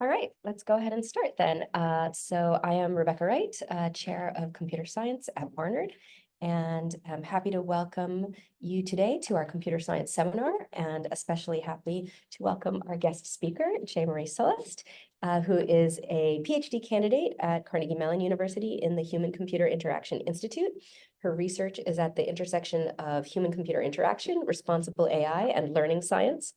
All right, let's go ahead and start then. So I am Rebecca Wright, Chair of Computer Science at Barnard, and I'm happy to welcome you today to our computer science seminar, and especially happy to welcome our guest speaker, Jaemarie Solyst, who is a PhD candidate at Carnegie Mellon University in the Human-Computer Interaction Institute. Her research is at the intersection of human-computer interaction, responsible AI, and learning science.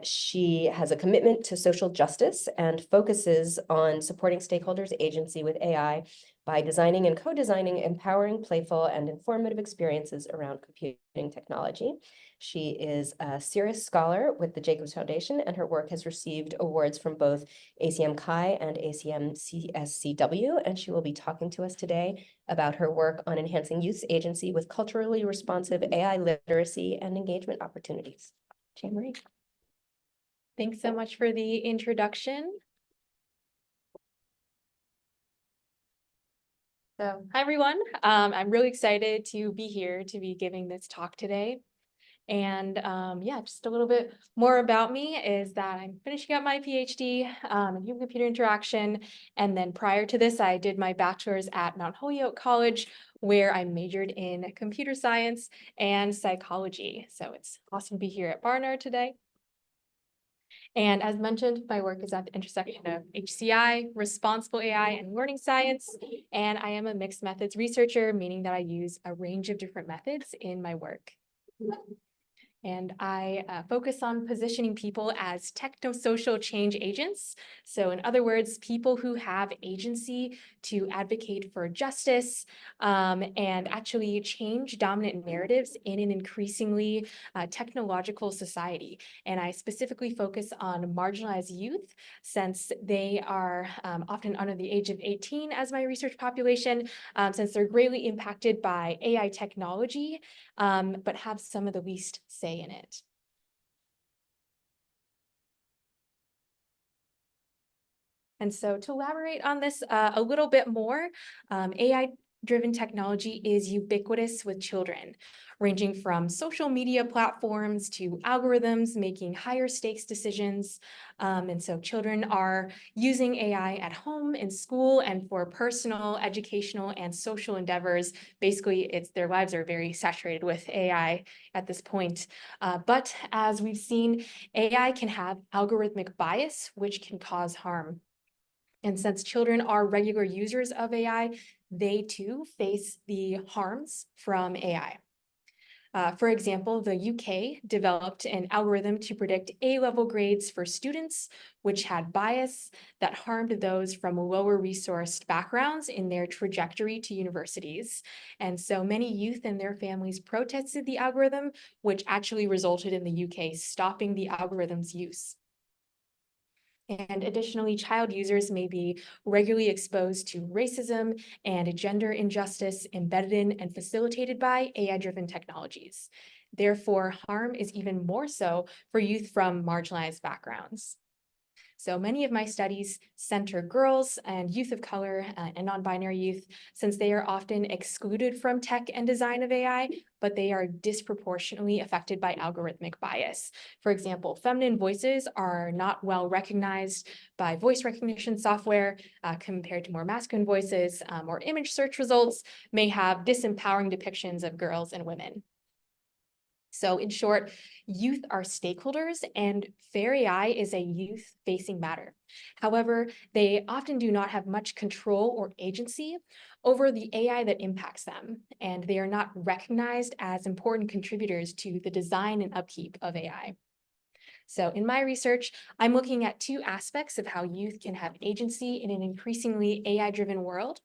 She has a commitment to social justice and focuses on supporting stakeholders' agency with AI by designing and co-designing empowering, playful, and informative experiences around computing technology. She is a serious scholar with the Jacobs Foundation, and her work has received awards from both ACM Chi and ACM CSCW, and she will be talking to us today about her work on enhancing youth agency with culturally responsive AI literacy and engagement opportunities. Jaemarie. Thanks so much for the introduction. So, hi everyone. I'm really excited to be here to be giving this talk today. And yeah, just a little bit more about me is that I'm finishing up my PhD in human-computer interaction. And then prior to this, I did my bachelor's at Mount Holyoke College, where I majored in computer science and psychology. So it's awesome to be here at Barnard today. And as mentioned, my work is at the intersection of HCI, responsible AI, and learning science. And I am a mixed methods researcher, meaning that I use a range of different methods in my work. And I focus on positioning people as technosocial change agents. So in other words, people who have agency to advocate for justice and actually change dominant narratives in an increasingly technological society. And I specifically focus on marginalized youth, since they are often under the age of 18 as my research population, since they're greatly impacted by AI technology, but have some of the least say in it. And so to elaborate on this a little bit more, AI-driven technology is ubiquitous with children, ranging from social media platforms to algorithms making higher stakes decisions. And so children are using AI at home, in school, and for personal, educational, and social endeavors. Basically, their lives are very saturated with AI at this point. But as we've seen, AI can have algorithmic bias, which can cause harm. And since children are regular users of AI, they too face the harms from AI. For example, the UK developed an algorithm to predict A-level grades for students, which had bias that harmed those from lower resourced backgrounds in their trajectory to universities. And so many youth and their families protested the algorithm, which actually resulted in the UK stopping the algorithm's use. And additionally, child users may be regularly exposed to racism and gender injustice embedded in and facilitated by AI-driven technologies. Therefore, harm is even more so for youth from marginalized backgrounds. So many of my studies center girls and youth of color and non-binary youth, since they are often excluded from tech and design of AI, but they are disproportionately affected by algorithmic bias. For example, feminine voices are not well recognized by voice recognition software compared to more masculine voices, or image search results may have disempowering depictions of girls and women. So in short, youth are stakeholders, and fair AI is a youth-facing matter. However, they often do not have much control or agency over the AI that impacts them, and they are not recognized as important contributors to the design and upkeep of AI. So in my research, I'm looking at two aspects of how youth can have agency in an increasingly AI-driven world.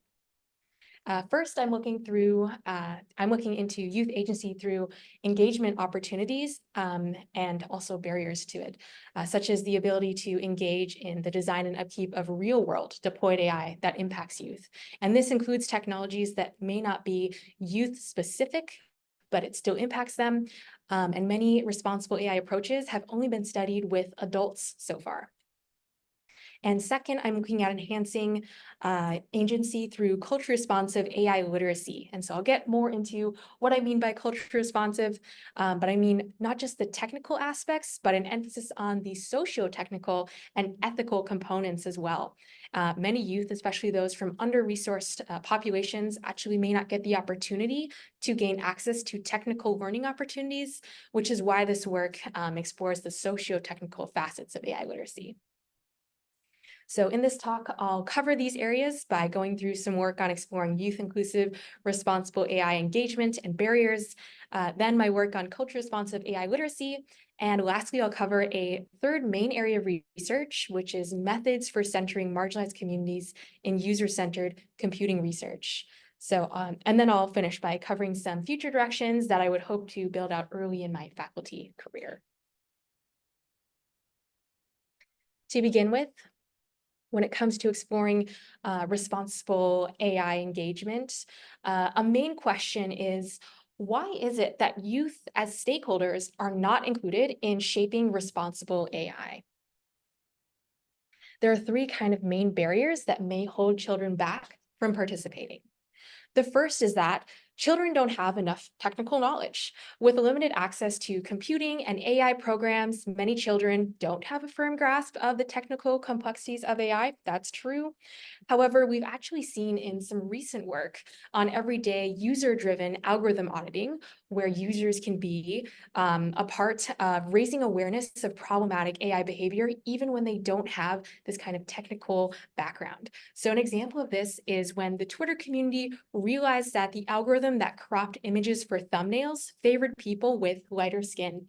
First, I'm looking into youth agency through engagement opportunities and also barriers to it, such as the ability to engage in the design and upkeep of real-world deployed AI that impacts youth. And this includes technologies that may not be youth-specific, but it still impacts them. And many responsible AI approaches have only been studied with adults so far. And second, I'm looking at enhancing agency through culture responsive AI literacy. And so I'll get more into what I mean by culture responsive, but I mean not just the technical aspects, but an emphasis on the socio-technical and ethical components as well. Many youth, especially those from under-resourced populations, actually may not get the opportunity to gain access to technical learning opportunities, which is why this work explores the socio-technical facets of AI literacy. So in this talk, I'll cover these areas by going through some work on exploring youth-inclusive, responsible AI engagement and barriers, then my work on culture-responsive AI literacy, and lastly, I'll cover a third main area of research, which is methods for centering marginalized communities in user-centered computing research. So, and then I'll finish by covering some future directions that I would hope to build out early in my faculty career. To begin with, when it comes to exploring responsible AI engagement, a main question is, why is it that youth as stakeholders are not included in shaping responsible AI? There are three kind of main barriers that may hold children back from participating. The first is that children don't have enough technical knowledge. With limited access to computing and AI programs, many children don't have a firm grasp of the technical complexities of AI. That's true. However, we've actually seen in some recent work on everyday user-driven algorithm auditing, where users can be a part of raising awareness of problematic AI behavior, even when they don't have this kind of technical background. So an example of this is when the Twitter community realized that the algorithm that cropped images for thumbnails favored people with lighter skin.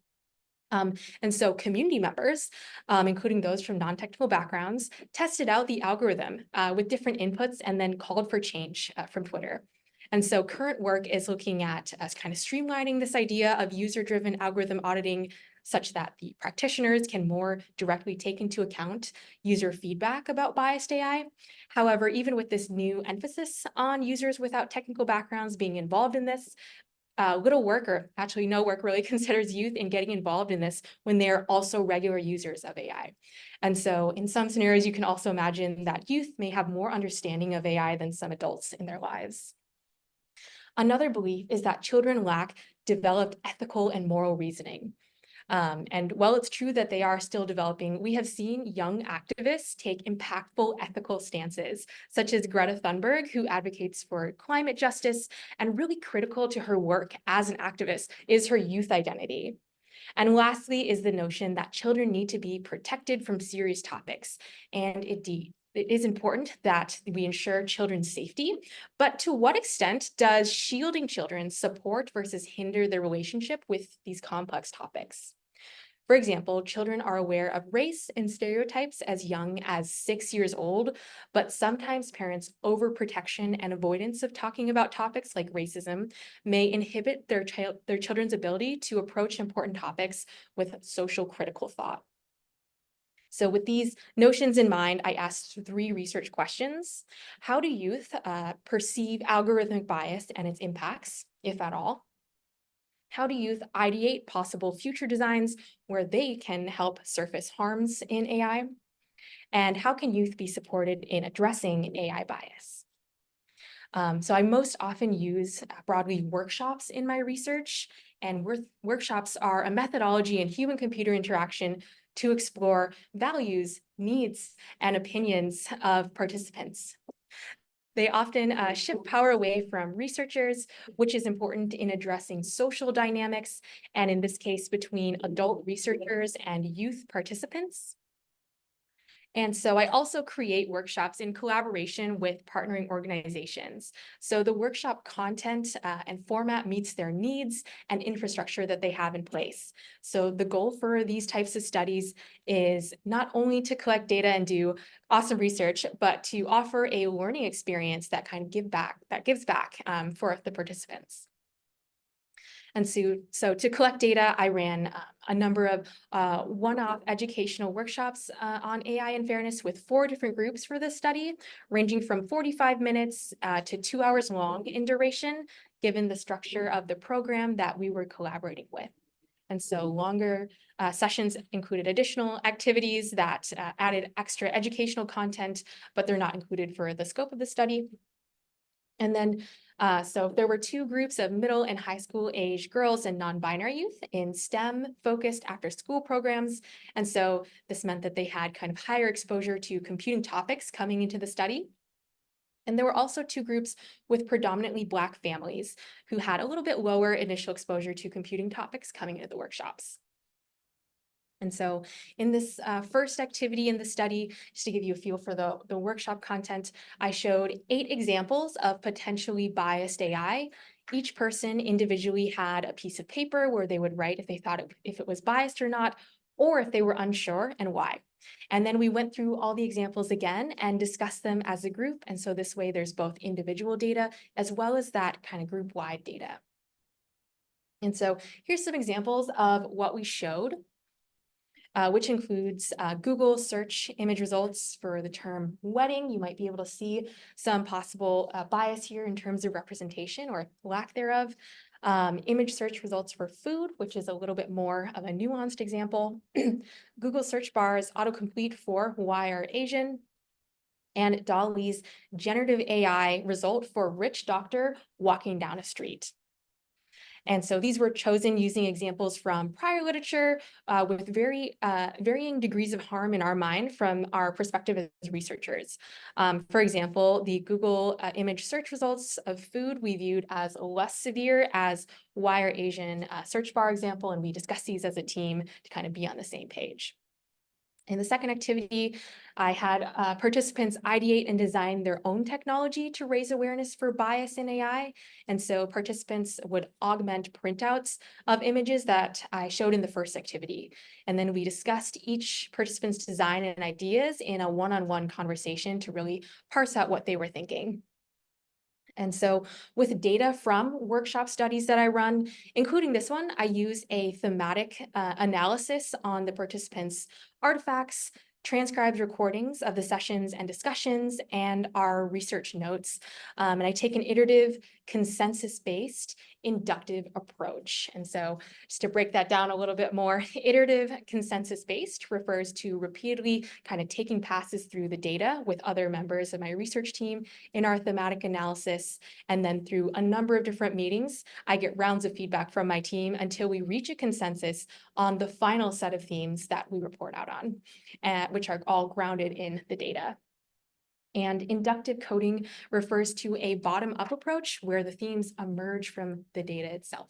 And so community members, including those from non-technical backgrounds, tested out the algorithm with different inputs and then called for change from Twitter. And so current work is looking at kind of streamlining this idea of user-driven algorithm auditing such that the practitioners can more directly take into account user feedback about biased AI. However, even with this new emphasis on users without technical backgrounds being involved in this, little work, or actually no work, really considers youth in getting involved in this when they're also regular users of AI. And so in some scenarios, you can also imagine that youth may have more understanding of AI than some adults in their lives. Another belief is that children lack developed ethical and moral reasoning. And while it's true that they are still developing, we have seen young activists take impactful ethical stances, such as Greta Thunberg, who advocates for climate justice, and really critical to her work as an activist is her youth identity. And lastly is the notion that children need to be protected from serious topics. And indeed, it is important that we ensure children's safety, but to what extent does shielding children support versus hinder their relationship with these complex topics? For example, children are aware of race and stereotypes as young as 6 years old, but sometimes parents' overprotection and avoidance of talking about topics like racism may inhibit their children's ability to approach important topics with social critical thought. So with these notions in mind, I asked three research questions. How do youth perceive algorithmic bias and its impacts, if at all? How do youth ideate possible future designs where they can help surface harms in AI? And how can youth be supported in addressing AI bias? So I most often use broadly workshops in my research, and workshops are a methodology in human-computer interaction to explore values, needs, and opinions of participants. They often shift power away from researchers, which is important in addressing social dynamics, and in this case, between adult researchers and youth participants. And so I also create workshops in collaboration with partnering organizations. So the workshop content and format meets their needs and infrastructure that they have in place. So the goal for these types of studies is not only to collect data and do awesome research, but to offer a learning experience that kind of gives back for the participants. And so to collect data, I ran a number of one-off educational workshops on AI and fairness with 4 different groups for this study, ranging from 45 minutes to 2 hours long in duration, given the structure of the program that we were collaborating with. And so longer sessions included additional activities that added extra educational content, but they're not included for the scope of the study. And then, so there were two groups of middle and high school age girls and non-binary youth in STEM-focused after-school programs. And so this meant that they had kind of higher exposure to computing topics coming into the study. And there were also two groups with predominantly Black families who had a little bit lower initial exposure to computing topics coming into the workshops. And so in this first activity in the study, just to give you a feel for the workshop content, I showed 8 examples of potentially biased AI. Each person individually had a piece of paper where they would write if they thought if it was biased or not, or if they were unsure and why. And then we went through all the examples again and discussed them as a group. And so this way there's both individual data as well as that kind of group-wide data. And so here's some examples of what we showed. Which includes Google search image results for the term wedding. You might be able to see some possible bias here in terms of representation or lack thereof. Image search results for food, which is a little bit more of a nuanced example. Google search bars autocomplete for why are Asian. And Dolly's generative AI result for rich doctor walking down a street. And so these were chosen using examples from prior literature with varying degrees of harm in our mind from our perspective as researchers. For example, the Google image search results of food we viewed as less severe as why are Asian search bar example, and we discussed these as a team to kind of be on the same page. In the second activity, I had participants ideate and design their own technology to raise awareness for bias in AI. And so participants would augment printouts of images that I showed in the first activity. And then we discussed each participant's design and ideas in a one-on-one conversation to really parse out what they were thinking. And so with data from workshop studies that I run, including this one, I use a thematic analysis on the participants' artifacts, transcribed recordings of the sessions and discussions, and our research notes. And I take an iterative, consensus-based, inductive approach. And so just to break that down a little bit more, iterative consensus-based refers to repeatedly kind of taking passes through the data with other members of my research team in our thematic analysis. And then through a number of different meetings, I get rounds of feedback from my team until we reach a consensus on the final set of themes that we report out on, which are all grounded in the data. And inductive coding refers to a bottom-up approach where the themes emerge from the data itself.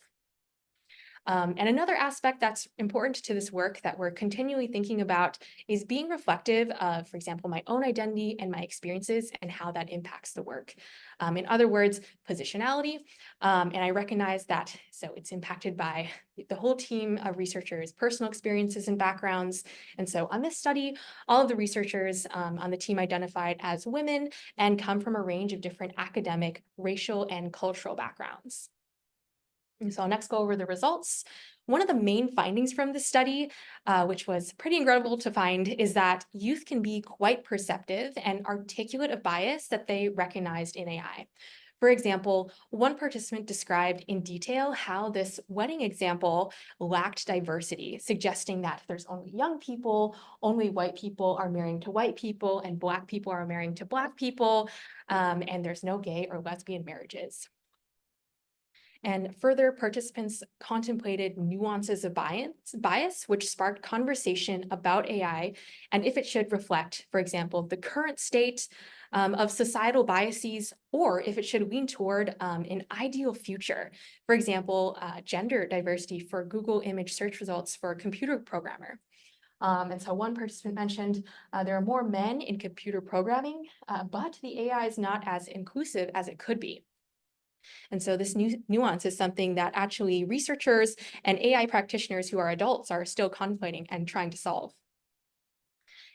And another aspect that's important to this work that we're continually thinking about is being reflective of, for example, my own identity and my experiences and how that impacts the work. In other words, positionality. And I recognize that, so it's impacted by the whole team of researchers' personal experiences and backgrounds. And so on this study, all of the researchers on the team identified as women and come from a range of different academic, racial, and cultural backgrounds. And so I'll next go over the results. One of the main findings from this study, which was pretty incredible to find, is that youth can be quite perceptive and articulate of bias that they recognized in AI. For example, one participant described in detail how this wedding example lacked diversity, suggesting that there's only young people, only white people are marrying to white people, and Black people are marrying to Black people, and there's no gay or lesbian marriages. And further, participants contemplated nuances of bias, which sparked conversation about AI and if it should reflect, for example, the current state of societal biases, or if it should lean toward an ideal future. For example, gender diversity for Google image search results for a computer programmer. And so one participant mentioned there are more men in computer programming, but the AI is not as inclusive as it could be. And so this nuance is something that actually researchers and AI practitioners who are adults are still contemplating and trying to solve.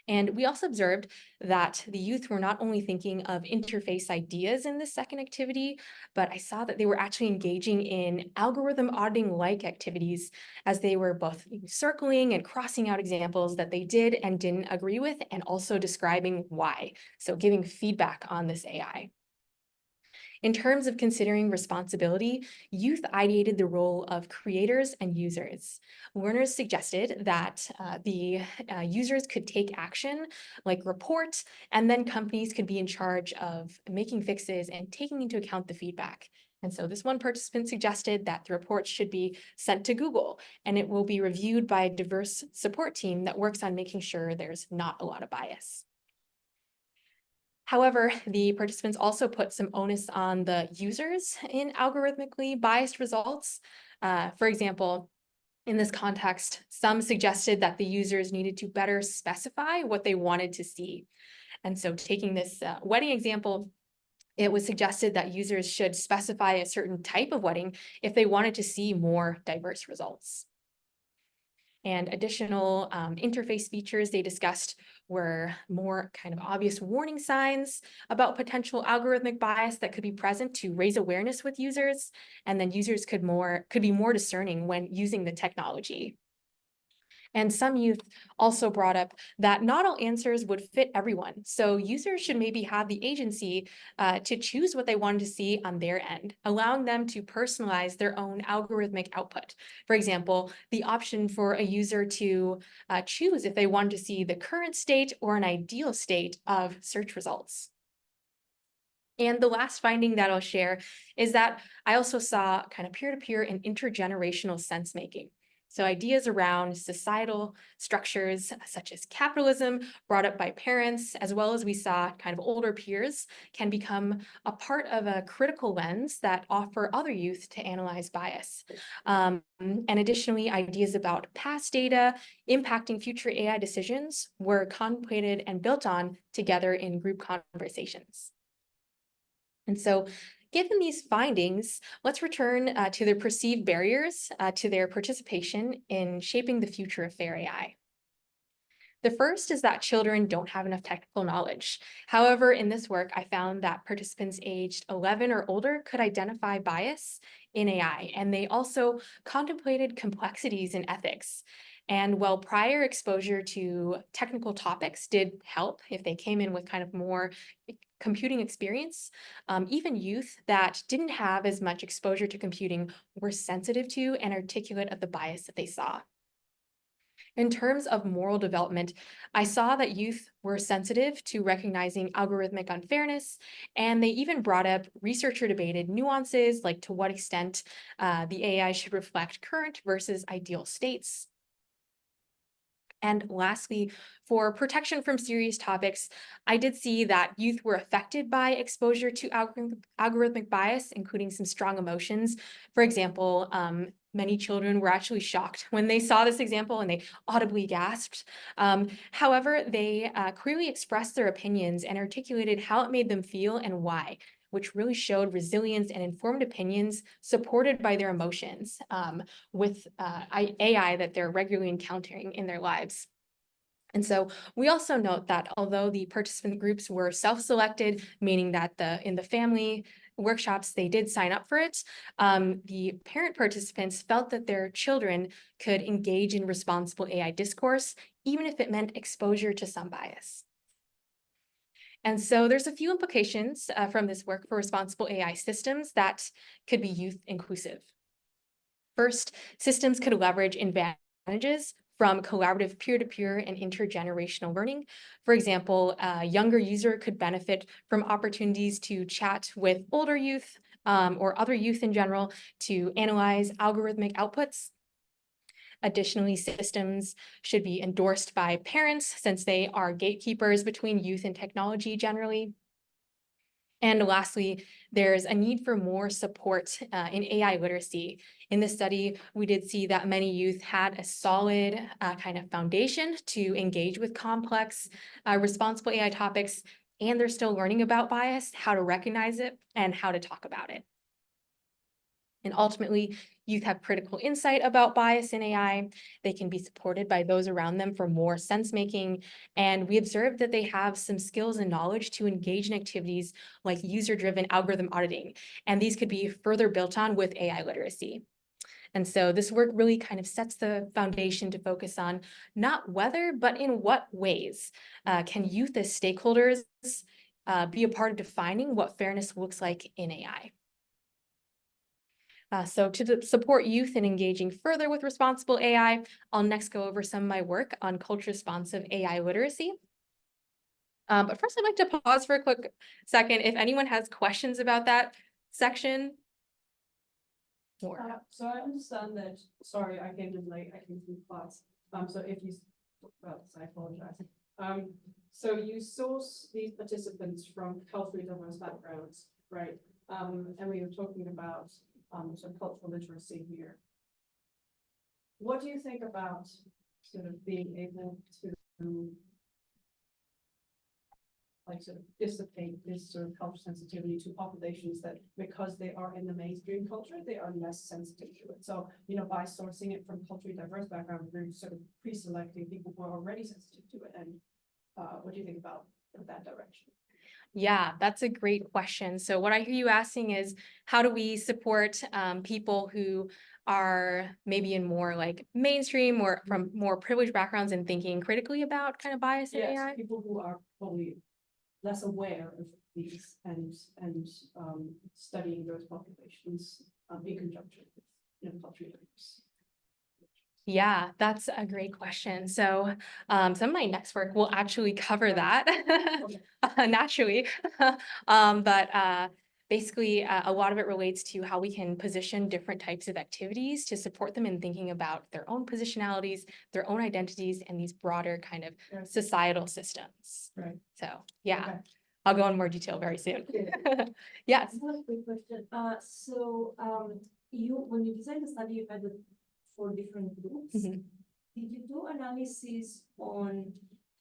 And we also observed that the youth were not only thinking of interface ideas in this second activity, but I saw that they were actually engaging in algorithm auditing-like activities as they were both circling and crossing out examples that they did and didn't agree with, and also describing why. So giving feedback on this AI. In terms of considering responsibility, youth ideated the role of creators and users. Learners suggested that the users could take action, like report, and then companies could be in charge of making fixes and taking into account the feedback. And so this one participant suggested that the reports should be sent to Google, and it will be reviewed by a diverse support team that works on making sure there's not a lot of bias. However, the participants also put some onus on the users in algorithmically biased results. For example, in this context, some suggested that the users needed to better specify what they wanted to see. And so taking this wedding example, it was suggested that users should specify a certain type of wedding if they wanted to see more diverse results. And additional interface features they discussed were more kind of obvious warning signs about potential algorithmic bias that could be present to raise awareness with users, and then users could be more discerning when using the technology. And some youth also brought up that not all answers would fit everyone. So users should maybe have the agency to choose what they wanted to see on their end, allowing them to personalize their own algorithmic output. For example, the option for a user to choose if they wanted to see the current state or an ideal state of search results. And the last finding that I'll share is that I also saw kind of peer-to-peer and intergenerational sense making. So ideas around societal structures such as capitalism brought up by parents, as well as we saw kind of older peers, can become a part of a critical lens that offer other youth to analyze bias. And additionally, ideas about past data impacting future AI decisions were contemplated and built on together in group conversations. And so given these findings, let's return to the perceived barriers to their participation in shaping the future of fair AI. The first is that children don't have enough technical knowledge. However, in this work, I found that participants aged 11 or older could identify bias in AI, and they also contemplated complexities in ethics. And while prior exposure to technical topics did help if they came in with kind of more computing experience, even youth that didn't have as much exposure to computing were sensitive to and articulate of the bias that they saw. In terms of moral development, I saw that youth were sensitive to recognizing algorithmic unfairness, and they even brought up researcher debated nuances like to what extent the AI should reflect current versus ideal states. And lastly, for protection from serious topics, I did see that youth were affected by exposure to algorithmic bias, including some strong emotions. For example, many children were actually shocked when they saw this example and they audibly gasped. However, they clearly expressed their opinions and articulated how it made them feel and why, which really showed resilience and informed opinions supported by their emotions with AI that they're regularly encountering in their lives. And so we also note that although the participant groups were self-selected, meaning that in the family workshops, they did sign up for it, the parent participants felt that their children could engage in responsible AI discourse, even if it meant exposure to some bias. And so there's a few implications from this work for responsible AI systems that could be youth inclusive. First, systems could leverage advantages from collaborative peer-to-peer and intergenerational learning. For example, a younger user could benefit from opportunities to chat with older youth or other youth in general to analyze algorithmic outputs. Additionally, systems should be endorsed by parents since they are gatekeepers between youth and technology generally. And lastly, there's a need for more support in AI literacy. In this study, we did see that many youth had a solid kind of foundation to engage with complex, responsible AI topics, and they're still learning about bias, how to recognize it, and how to talk about it. And ultimately, youth have critical insight about bias in AI. They can be supported by those around them for more sense making. And we observed that they have some skills and knowledge to engage in activities like user-driven algorithm auditing. And these could be further built on with AI literacy. And so this work really kind of sets the foundation to focus on not whether, but in what ways can youth as stakeholders be a part of defining what fairness looks like in AI. So to support youth in engaging further with responsible AI, I'll next go over some of my work on culture-responsive AI literacy. But first, I'd like to pause for a quick second if anyone has questions about that section. So I understand that, sorry, I came in late, I came from class. So if you talk about this, I apologize. So you source these participants from culturally diverse backgrounds, right? And we were talking about some cultural literacy here. What do you think about sort of being able to like sort of dissipate this sort of cultural sensitivity to populations that, because they are in the mainstream culture, they are less sensitive to it. So, you know, by sourcing it from culturally diverse background, we're sort of pre-selecting people who are already sensitive to it. And what do you think about that direction? Yeah, that's a great question. So what I hear you asking is, how do we support people who are maybe in more like mainstream or from more privileged backgrounds and thinking critically about kind of bias in Yes, AI? people who are probably less aware of these and studying those populations in conjunction with, you know, culturally diverse. Yeah, that's a great question. So some of my next work will actually cover that naturally. But basically, a lot of it relates to how we can position different types of activities to support them in thinking about their own positionalities, their own identities, and these broader kind of societal systems. Right. So yeah, Okay. I'll go in more detail very soon. Yes. I have a quick question. When you designed the study, you had the 4 different groups. Mhm. Did you do analysis on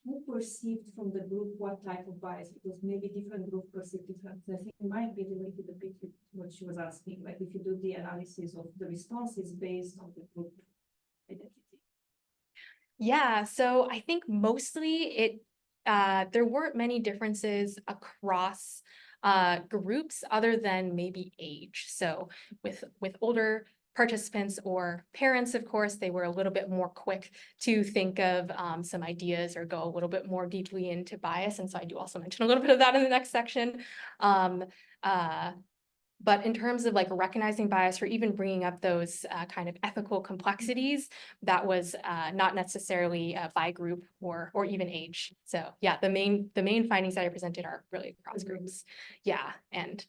who perceived from the group what type of bias? Because maybe different group perceived different. I think it might be related a bit with what she was asking, like if you do the analysis of the responses based on the group identity. Yeah, so I think mostly there weren't many differences across groups other than maybe age. So with older participants or parents, of course, they were a little bit more quick to think of some ideas or go a little bit more deeply into bias. And so I do also mention a little bit of that in the next section. But in terms of like recognizing bias or even bringing up those kind of ethical complexities, that was not necessarily by group or even age. So yeah, the main findings that I presented are really across groups. Yeah, and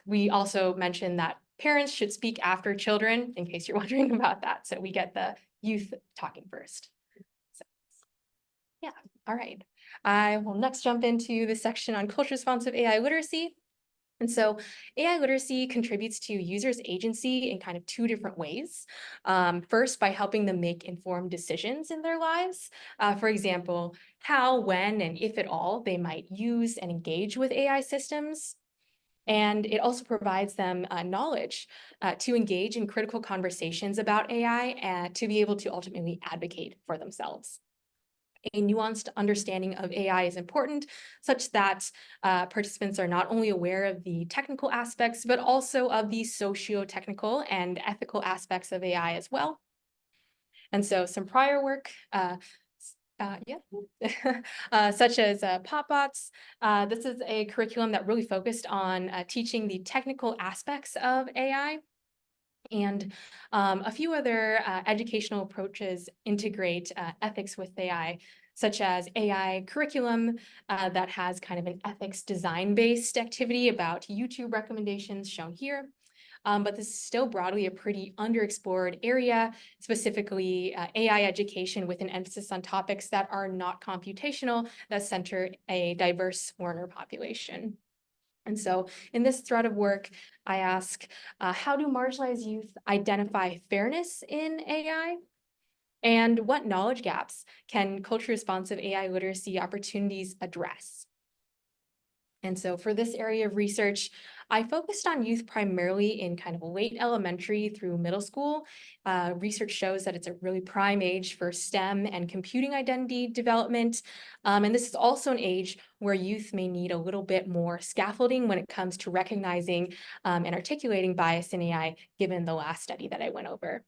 we also mentioned that parents should speak after children, in case you're wondering about that. So we get the youth talking first. So yeah, all right. I will next jump into the section on culture responsive AI literacy. And so AI literacy contributes to users' agency in kind of 2 different ways. First, by helping them make informed decisions in their lives. For example, how, when, and if at all, they might use and engage with AI systems. And it also provides them knowledge to engage in critical conversations about AI and to be able to ultimately advocate for themselves. A nuanced understanding of AI is important, such that participants are not only aware of the technical aspects, but also of the socio-technical and ethical aspects of AI as well. And so some prior work, such as PopBots. This is a curriculum that really focused on teaching the technical aspects of AI. And a few other educational approaches integrate ethics with AI, such as AI curriculum that has kind of an ethics design-based activity about YouTube recommendations shown here. But this is still broadly a pretty underexplored area, specifically AI education with an emphasis on topics that are not computational, that center a diverse learner population. And so in this thread of work, I ask, how do marginalized youth identify fairness in AI? And what knowledge gaps can culture responsive AI literacy opportunities address? And so for this area of research, I focused on youth primarily in kind of late elementary through middle school. Research shows that it's a really prime age for STEM and computing identity development. And this is also an age where youth may need a little bit more scaffolding when it comes to recognizing and articulating bias in AI, given the last study that I went over.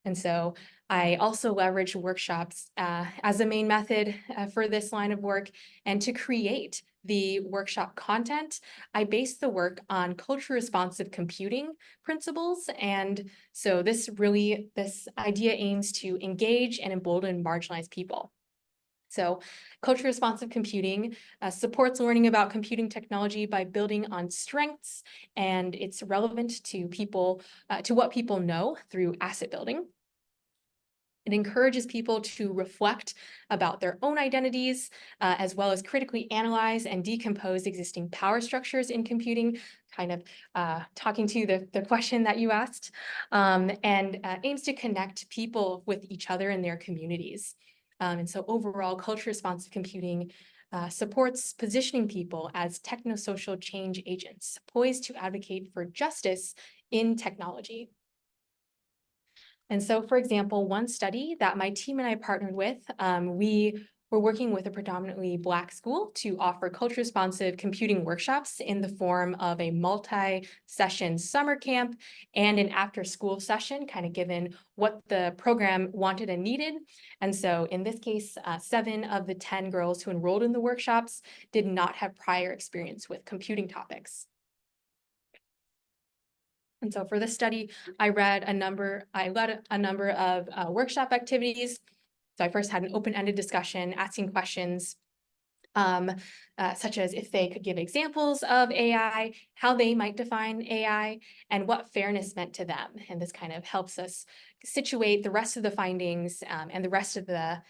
And so I also leveraged workshops as a main method for this line of work. And to create the workshop content, I based the work on culture responsive computing principles. And so this idea aims to engage and embolden marginalized people. So culture responsive computing supports learning about computing technology by building on strengths, and it's relevant to people, to what people know through asset building. It encourages people to reflect about their own identities, as well as critically analyze and decompose existing power structures in computing, kind of talking to the question that you asked, and aims to connect people with each other in their communities. And so overall, culture-responsive computing supports positioning people as technosocial change agents, poised to advocate for justice in technology. And so, for example, one study that my team and I partnered with, we were working with a predominantly Black school to offer culture-responsive computing workshops in the form of a multi-session summer camp and an after-school session, kind of given what the program wanted and needed. And so in this case, 7 of the 10 girls who enrolled in the workshops did not have prior experience with computing topics. And so for this study, I led a number of workshop activities. So I first had an open-ended discussion, asking questions such as if they could give examples of AI, how they might define AI, and what fairness meant to them. And this kind of helps us situate the rest of the findings and the rest of the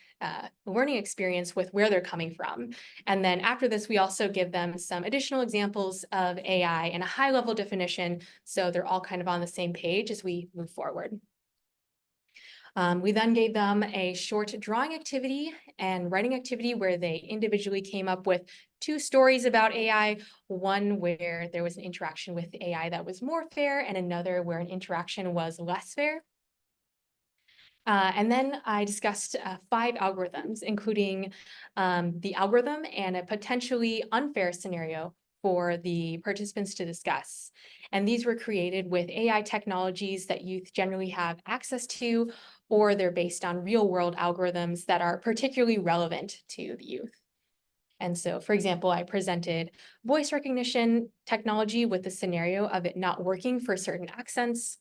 learning experience with where they're coming from. And then after this, we also give them some additional examples of AI and a high-level definition, so they're all kind of on the same page as we move forward. We then gave them a short drawing activity and writing activity where they individually came up with 2 stories about AI, one where there was an interaction with AI that was more fair and another where an interaction was less fair. And then I discussed 5 algorithms, including the algorithm and a potentially unfair scenario for the participants to discuss. And these were created with AI technologies that youth generally have access to, or they're based on real-world algorithms that are particularly relevant to the youth. And so, for example, I presented voice recognition technology with the scenario of it not working for certain accents.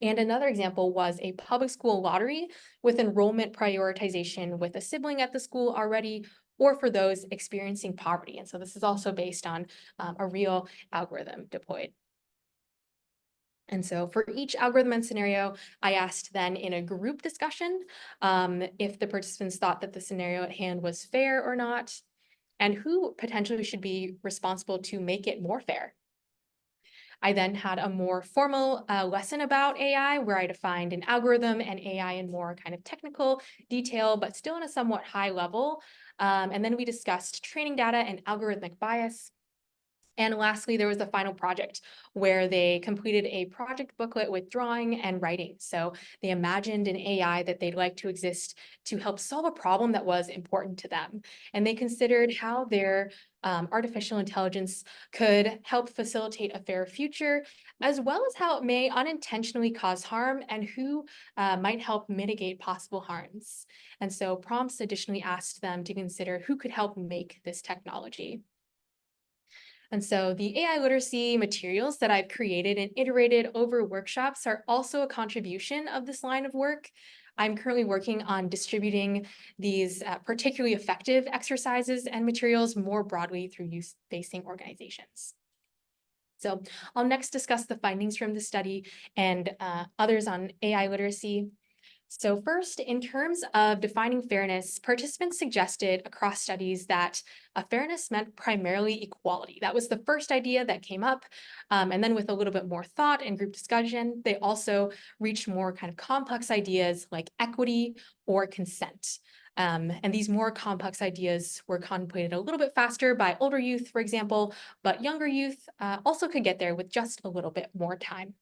And another example was a public school lottery with enrollment prioritization with a sibling at the school already, or for those experiencing poverty. And so this is also based on a real algorithm deployed. And so for each algorithm and scenario, I asked then in a group discussion if the participants thought that the scenario at hand was fair or not, and who potentially should be responsible to make it more fair. I then had a more formal lesson about AI where I defined an algorithm and AI in more kind of technical detail, but still in a somewhat high level. And then we discussed training data and algorithmic bias. And lastly, there was the final project where they completed a project booklet with drawing and writing. So they imagined an AI that they'd like to exist to help solve a problem that was important to them. And they considered how their artificial intelligence could help facilitate a fair future, as well as how it may unintentionally cause harm and who might help mitigate possible harms. And so prompts additionally asked them to consider who could help make this technology. And so the AI literacy materials that I've created and iterated over workshops are also a contribution of this line of work. I'm currently working on distributing these particularly effective exercises and materials more broadly through youth-facing organizations. So I'll next discuss the findings from the study and others on AI literacy. So first, in terms of defining fairness, participants suggested across studies that fairness meant primarily equality. That was the first idea that came up. And then with a little bit more thought and group discussion, they also reached more kind of complex ideas like equity or consent. And these more complex ideas were contemplated a little bit faster by older youth, for example, but younger youth also could get there with just a little bit more time.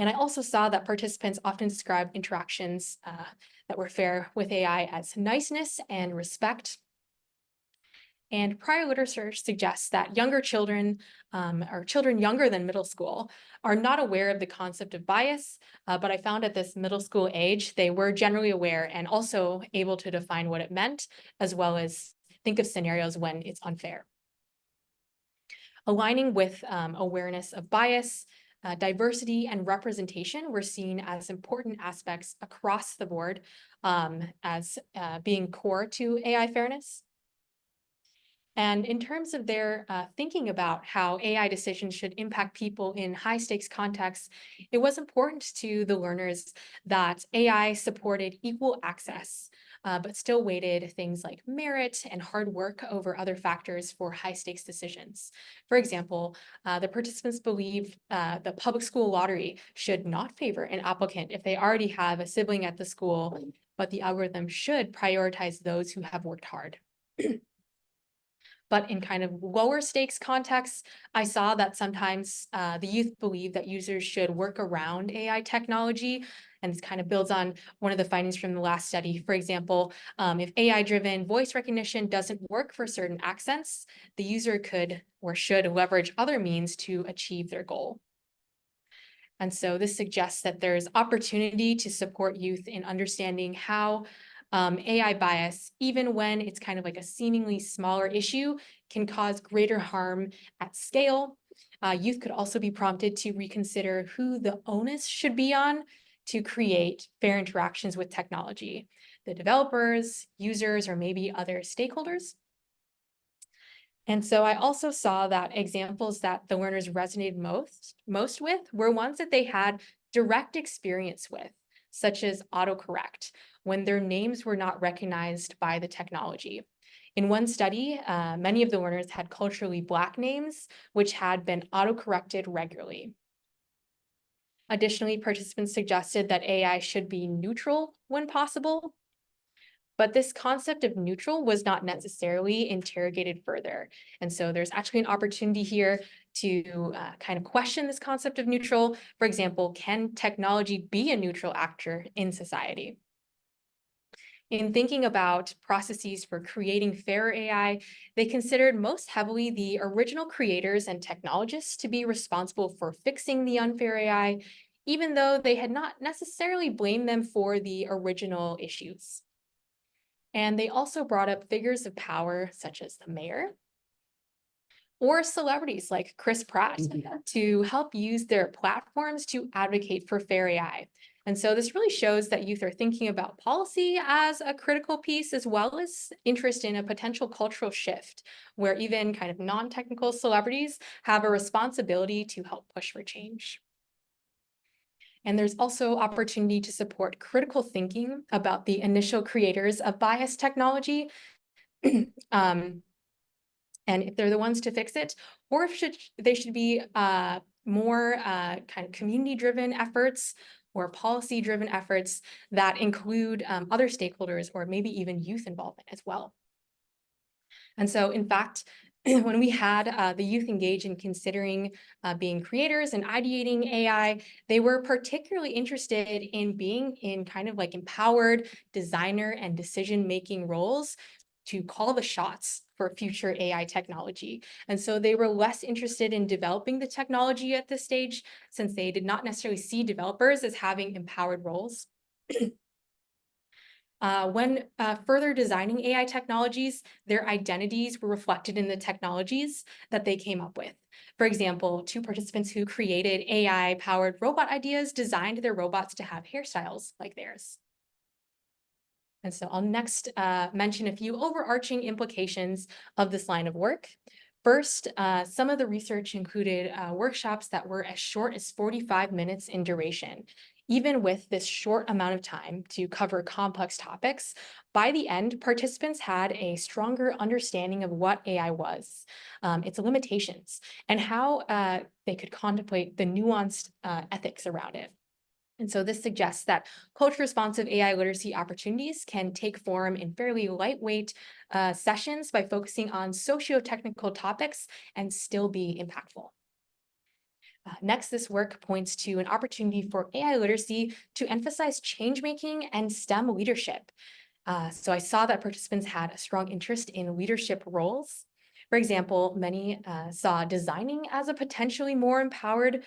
And I also saw that participants often described interactions that were fair with AI as niceness and respect. And prior literature suggests that younger children, or children younger than middle school, are not aware of the concept of bias, but I found at this middle school age, they were generally aware and also able to define what it meant, as well as think of scenarios when it's unfair. Aligning with awareness of bias, diversity and representation were seen as important aspects across the board as being core to AI fairness. And in terms of their thinking about how AI decisions should impact people in high stakes contexts, it was important to the learners that AI supported equal access, but still weighted things like merit and hard work over other factors for high stakes decisions. For example, the participants believe the public school lottery should not favor an applicant if they already have a sibling at the school, but the algorithm should prioritize those who have worked hard. But in kind of lower stakes contexts, I saw that sometimes the youth believe that users should work around AI technology. And this kind of builds on one of the findings from the last study. For example, if AI-driven voice recognition doesn't work for certain accents, the user could or should leverage other means to achieve their goal. And so this suggests that there's opportunity to support youth in understanding how AI bias, even when it's kind of like a seemingly smaller issue, can cause greater harm at scale. Youth could also be prompted to reconsider who the onus should be on to create fair interactions with technology, the developers, users, or maybe other stakeholders. And so I also saw that examples that the learners resonated most with were ones that they had direct experience with, such as autocorrect, when their names were not recognized by the technology. In one study, many of the learners had culturally Black names, which had been autocorrected regularly. Additionally, participants suggested that AI should be neutral when possible, but this concept of neutral was not necessarily interrogated further. And so there's actually an opportunity here to kind of question this concept of neutral. For example, can technology be a neutral actor in society? In thinking about processes for creating fairer AI, they considered most heavily the original creators and technologists to be responsible for fixing the unfair AI, even though they had not necessarily blamed them for the original issues. And they also brought up figures of power, such as the mayor, or celebrities like Chris Pratt, to help use their platforms to advocate for fair AI. And so this really shows that youth are thinking about policy as a critical piece, as well as interest in a potential cultural shift, where even kind of non-technical celebrities have a responsibility to help push for change. And there's also opportunity to support critical thinking about the initial creators of bias technology, and if they're the ones to fix it, or if they should be more kind of community-driven efforts or policy-driven efforts that include other stakeholders or maybe even youth involvement as well. And so, in fact, when we had the youth engage in considering being creators and ideating AI, they were particularly interested in being in kind of like empowered designer and decision-making roles to call the shots for future AI technology. And so they were less interested in developing the technology at this stage, since they did not necessarily see developers as having empowered roles. When further designing AI technologies, their identities were reflected in the technologies that they came up with. For example, two participants who created AI-powered robot ideas designed their robots to have hairstyles like theirs. And so I'll next mention a few overarching implications of this line of work. First, some of the research included workshops that were as short as 45 minutes in duration. Even with this short amount of time to cover complex topics, by the end, participants had a stronger understanding of what AI was, its limitations, and how they could contemplate the nuanced ethics around it. And so this suggests that culture-responsive AI literacy opportunities can take form in fairly lightweight sessions by focusing on socio-technical topics and still be impactful. Next, this work points to an opportunity for AI literacy to emphasize change-making and STEM leadership. So I saw that participants had a strong interest in leadership roles. For example, many saw designing as a potentially more empowered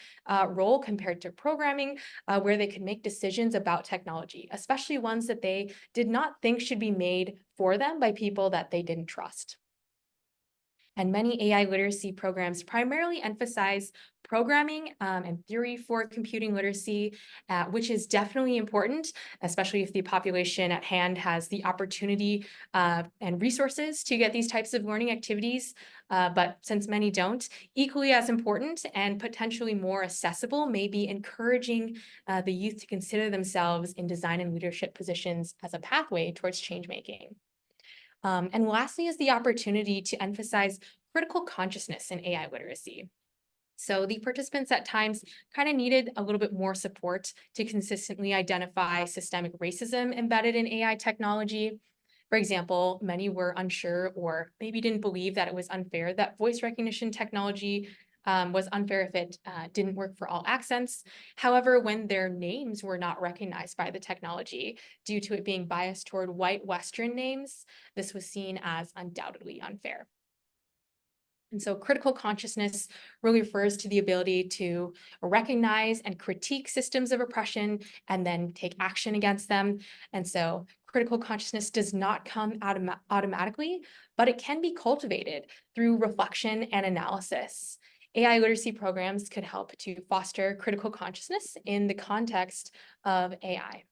role compared to programming, where they could make decisions about technology, especially ones that they did not think should be made for them by people that they didn't trust. And many AI literacy programs primarily emphasize programming and theory for computing literacy, which is definitely important, especially if the population at hand has the opportunity and resources to get these types of learning activities. But since many don't, equally as important and potentially more accessible may be encouraging the youth to consider themselves in design and leadership positions as a pathway towards change making. And lastly is the opportunity to emphasize critical consciousness in AI literacy. So the participants at times kind of needed a little bit more support to consistently identify systemic racism embedded in AI technology. For example, many were unsure or maybe didn't believe that it was unfair that voice recognition technology was unfair if it didn't work for all accents. However, when their names were not recognized by the technology due to it being biased toward white Western names, this was seen as undoubtedly unfair. And so critical consciousness really refers to the ability to recognize and critique systems of oppression and then take action against them. And so critical consciousness does not come automatically, but it can be cultivated through reflection and analysis. AI literacy programs could help to foster critical consciousness in the context of AI.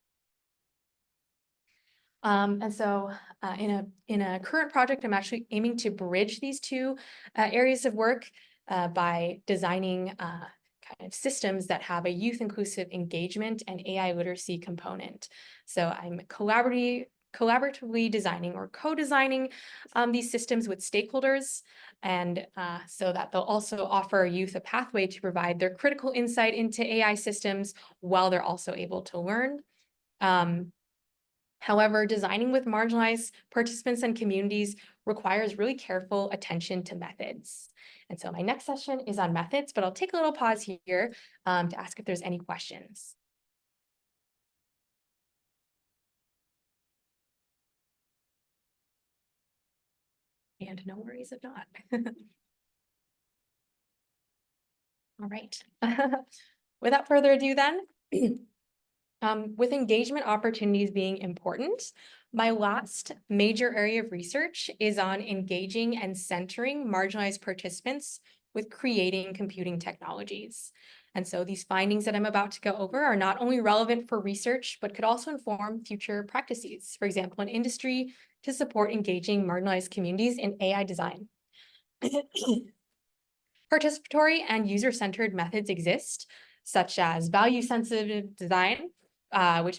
And so in a current project, I'm actually aiming to bridge these two areas of work by designing kind of systems that have a youth inclusive engagement and AI literacy component. So I'm collaboratively designing or co-designing these systems with stakeholders, and so that they'll also offer youth a pathway to provide their critical insight into AI systems while they're also able to learn. However, designing with marginalized participants and communities requires really careful attention to methods. And so my next session is on methods, but I'll take a little pause here to ask if there's any questions. And no worries if not. All right. Without further ado then, with engagement opportunities being important, my last major area of research is on engaging and centering marginalized participants with creating computing technologies. And so these findings that I'm about to go over are not only relevant for research, but could also inform future practices, for example, in industry to support engaging marginalized communities in AI design. Participatory and user-centered methods exist, such as value-sensitive design, which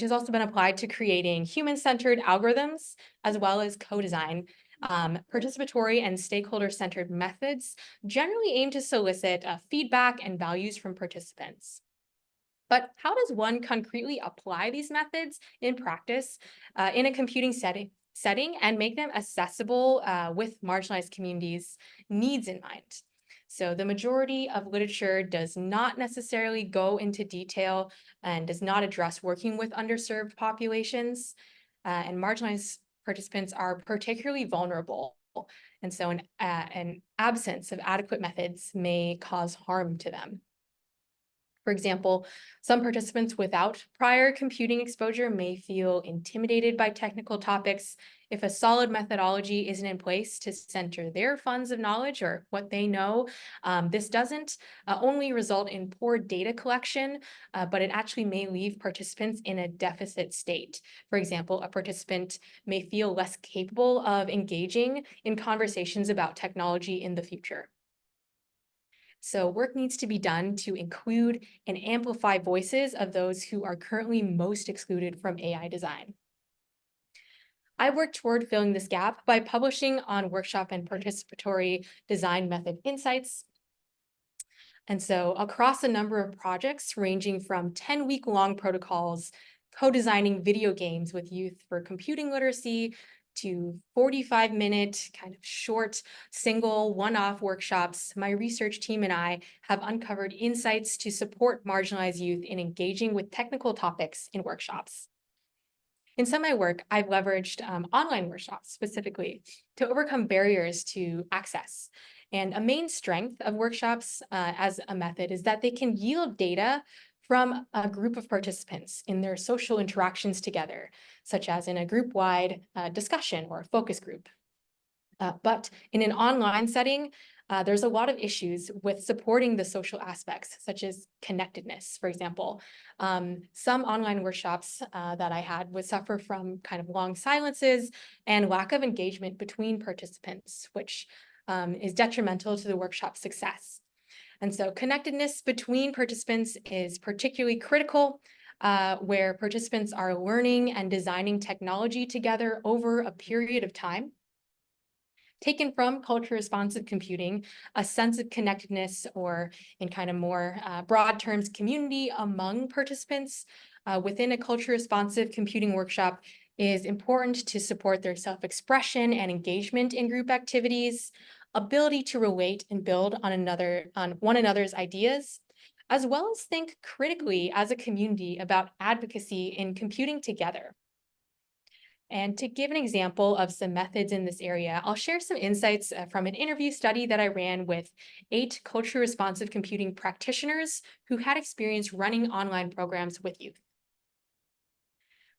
has also been applied to creating human-centered algorithms, as well as co-design. Participatory and stakeholder-centered methods generally aim to solicit feedback and values from participants. But how does one concretely apply these methods in practice in a computing setting and make them accessible with marginalized communities' needs in mind? So the majority of literature does not necessarily go into detail and does not address working with underserved populations, and marginalized participants are particularly vulnerable. And so an absence of adequate methods may cause harm to them. For example, some participants without prior computing exposure may feel intimidated by technical topics if a solid methodology isn't in place to center their funds of knowledge or what they know. This doesn't only result in poor data collection, but it actually may leave participants in a deficit state. For example, a participant may feel less capable of engaging in conversations about technology in the future. So work needs to be done to include and amplify voices of those who are currently most excluded from AI design. I worked toward filling this gap by publishing on workshop and participatory design method insights. And so across a number of projects ranging from 10-week-long protocols, co-designing video games with youth for computing literacy, to 45-minute kind of short single one-off workshops, my research team and I have uncovered insights to support marginalized youth in engaging with technical topics in workshops. In some of my work, I've leveraged online workshops specifically to overcome barriers to access. And a main strength of workshops as a method is that they can yield data from a group of participants in their social interactions together, such as in a group-wide discussion or a focus group. But in an online setting, there's a lot of issues with supporting the social aspects, such as connectedness, for example. Some online workshops that I had would suffer from kind of long silences and lack of engagement between participants, which is detrimental to the workshop success. And so connectedness between participants is particularly critical where participants are learning and designing technology together over a period of time. Taken from culture responsive computing, a sense of connectedness, or in kind of more broad terms, community among participants within a culture responsive computing workshop is important to support their self-expression and engagement in group activities, ability to relate and build on one another's ideas, as well as think critically as a community about advocacy in computing together. And to give an example of some methods in this area, I'll share some insights from an interview study that I ran with 8 culture responsive computing practitioners who had experience running online programs with youth.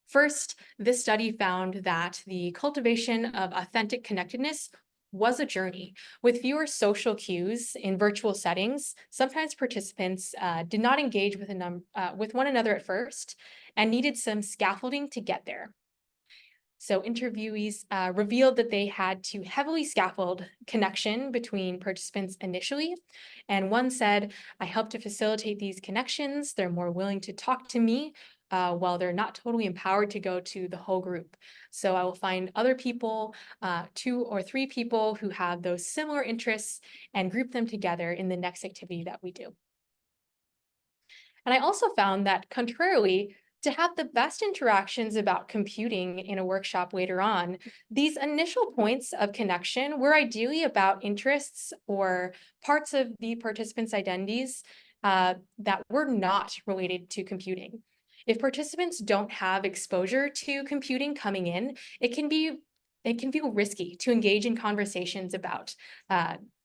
First, this study found that the cultivation of authentic connectedness was a journey. With fewer social cues in virtual settings, sometimes participants did not engage with one another at first and needed some scaffolding to get there. So interviewees revealed that they had to heavily scaffold connection between participants initially. And one said, I helped to facilitate these connections. They're more willing to talk to me while they're not totally empowered to go to the whole group. So I will find other people, 2 or 3 people who have those similar interests and group them together in the next activity that we do. And I also found that contrarily, to have the best interactions about computing in a workshop later on, these initial points of connection were ideally about interests or parts of the participants' identities that were not related to computing. If participants don't have exposure to computing coming in, it can feel risky to engage in conversations about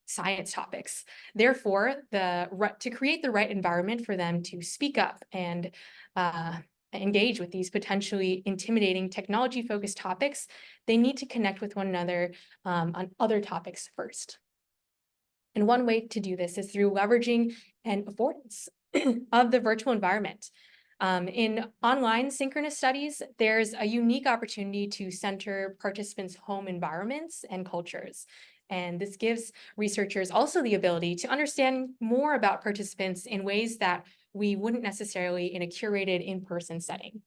science topics. Therefore, to create the right environment for them to speak up and engage with these potentially intimidating technology-focused topics, they need to connect with one another on other topics first. And one way to do this is through leveraging an avoidance of the virtual environment. In online synchronous studies, there's a unique opportunity to center participants' home environments and cultures. And this gives researchers also the ability to understand more about participants in ways that we wouldn't necessarily in a curated in-person setting.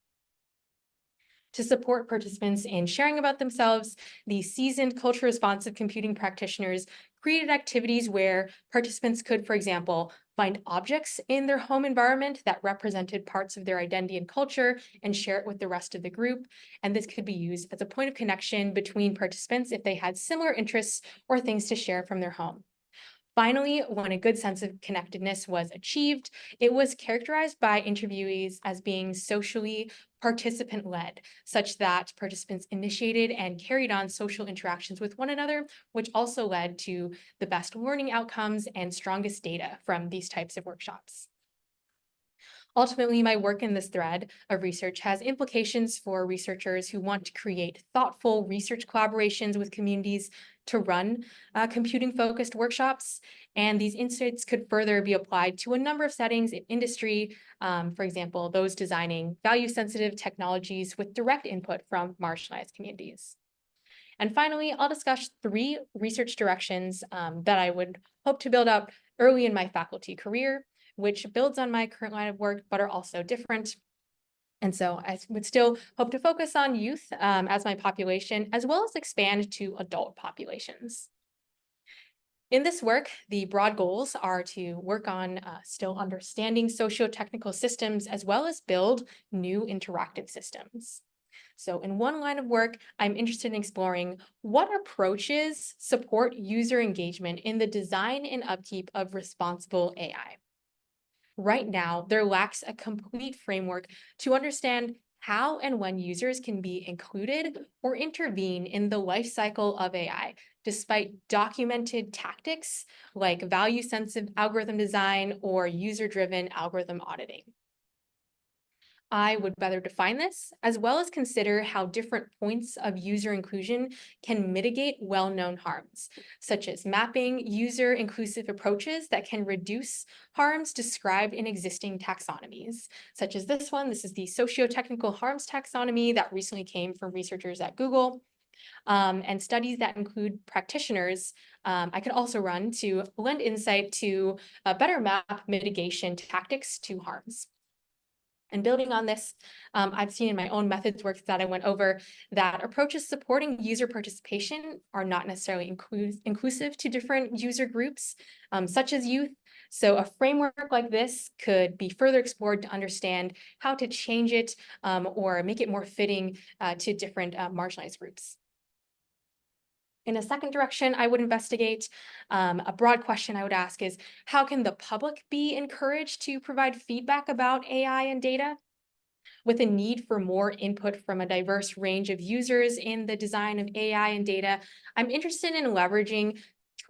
To support participants in sharing about themselves, the seasoned culture responsive computing practitioners created activities where participants could, for example, find objects in their home environment that represented parts of their identity and culture and share it with the rest of the group. And this could be used as a point of connection between participants if they had similar interests or things to share from their home. Finally, when a good sense of connectedness was achieved, it was characterized by interviewees as being socially participant-led, such that participants initiated and carried on social interactions with one another, which also led to the best learning outcomes and strongest data from these types of workshops. Ultimately, my work in this thread of research has implications for researchers who want to create thoughtful research collaborations with communities to run computing-focused workshops. And these insights could further be applied to a number of settings in industry, for example, those designing value-sensitive technologies with direct input from marginalized communities. And finally, I'll discuss 3 research directions that I would hope to build up early in my faculty career, which builds on my current line of work, but are also different. And so I would still hope to focus on youth as my population, as well as expand to adult populations. In this work, the broad goals are to work on still understanding socio-technical systems, as well as build new interactive systems. So in one line of work, I'm interested in exploring what approaches support user engagement in the design and upkeep of responsible AI. Right now, there lacks a complete framework to understand how and when users can be included or intervene in the life cycle of AI, despite documented tactics like value-sensitive algorithm design or user-driven algorithm auditing. I would better define this, as well as consider how different points of user inclusion can mitigate well-known harms, such as mapping user-inclusive approaches that can reduce harms described in existing taxonomies, such as this one. This is the socio-technical harms taxonomy that recently came from researchers at Google. And studies that include practitioners, I could also run to lend insight to better map mitigation tactics to harms. And building on this, I've seen in my own methods work that I went over that approaches supporting user participation are not necessarily inclusive to different user groups, such as youth. So a framework like this could be further explored to understand how to change it or make it more fitting to different marginalized groups. In a second direction, I would investigate. A broad question I would ask is, how can the public be encouraged to provide feedback about AI and data? With a need for more input from a diverse range of users in the design of AI and data, I'm interested in leveraging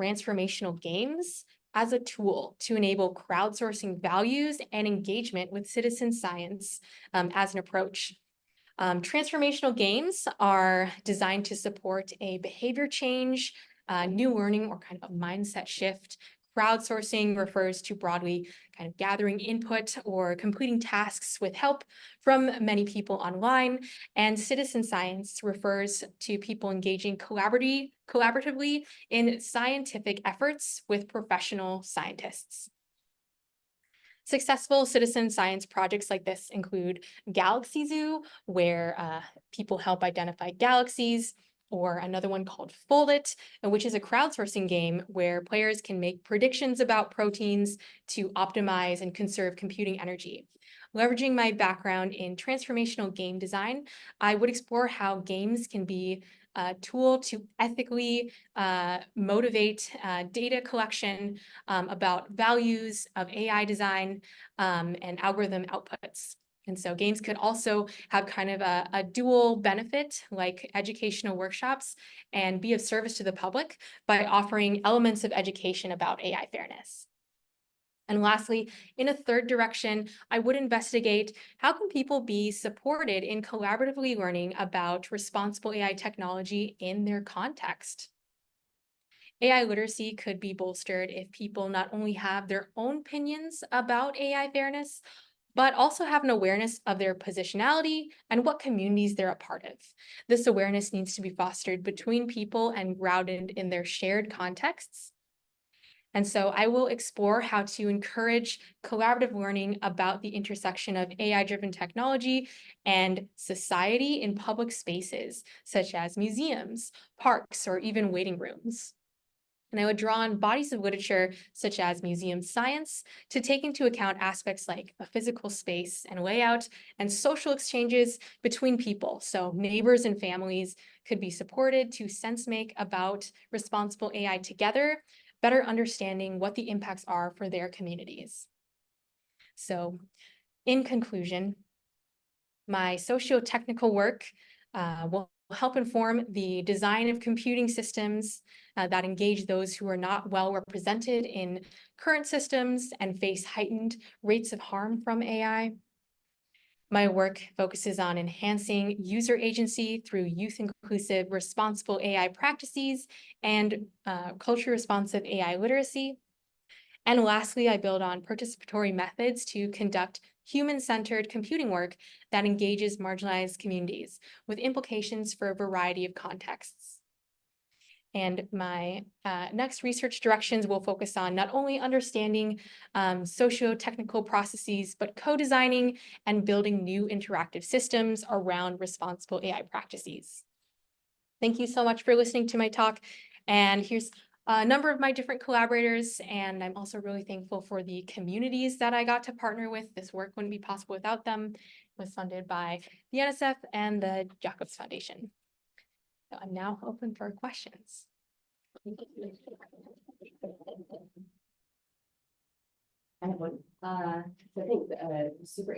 transformational games as a tool to enable crowdsourcing values and engagement with citizen science as an approach. Transformational games are designed to support a behavior change, new learning, or kind of a mindset shift. Crowdsourcing refers to broadly kind of gathering input or completing tasks with help from many people online. And citizen science refers to people engaging collaboratively in scientific efforts with professional scientists. Successful citizen science projects like this include Galaxy Zoo, where people help identify galaxies, or another one called Fold It, which is a crowdsourcing game where players can make predictions about proteins to optimize and conserve computing energy. Leveraging my background in transformational game design, I would explore how games can be a tool to ethically motivate data collection about values of AI design and algorithm outputs. And so games could also have kind of a dual benefit, like educational workshops, and be of service to the public by offering elements of education about AI fairness. And lastly, in a third direction, I would investigate how can people be supported in collaboratively learning about responsible AI technology in their context. AI literacy could be bolstered if people not only have their own opinions about AI fairness, but also have an awareness of their positionality and what communities they're a part of. This awareness needs to be fostered between people and grounded in their shared contexts. And so I will explore how to encourage collaborative learning about the intersection of AI-driven technology and society in public spaces, such as museums, parks, or even waiting rooms. And I would draw on bodies of literature, such as museum science, to take into account aspects like a physical space and layout and social exchanges between people. So neighbors and families could be supported to sense make about responsible AI together, better understanding what the impacts are for their communities. So in conclusion, my socio-technical work will help inform the design of computing systems that engage those who are not well represented in current systems and face heightened rates of harm from AI. My work focuses on enhancing user agency through youth-inclusive, responsible AI practices and culture-responsive AI literacy. And lastly, I build on participatory methods to conduct human-centered computing work that engages marginalized communities with implications for a variety of contexts. And my next research directions will focus on not only understanding socio-technical processes, but co-designing and building new interactive systems around responsible AI practices. Thank you so much for listening to my talk. And here's a number of my different collaborators, and I'm also really thankful for the communities that I got to partner with. This work wouldn't be possible without them. It was funded by the NSF and the Jacobs Foundation. So I'm now open for questions. I have one. So thanks, super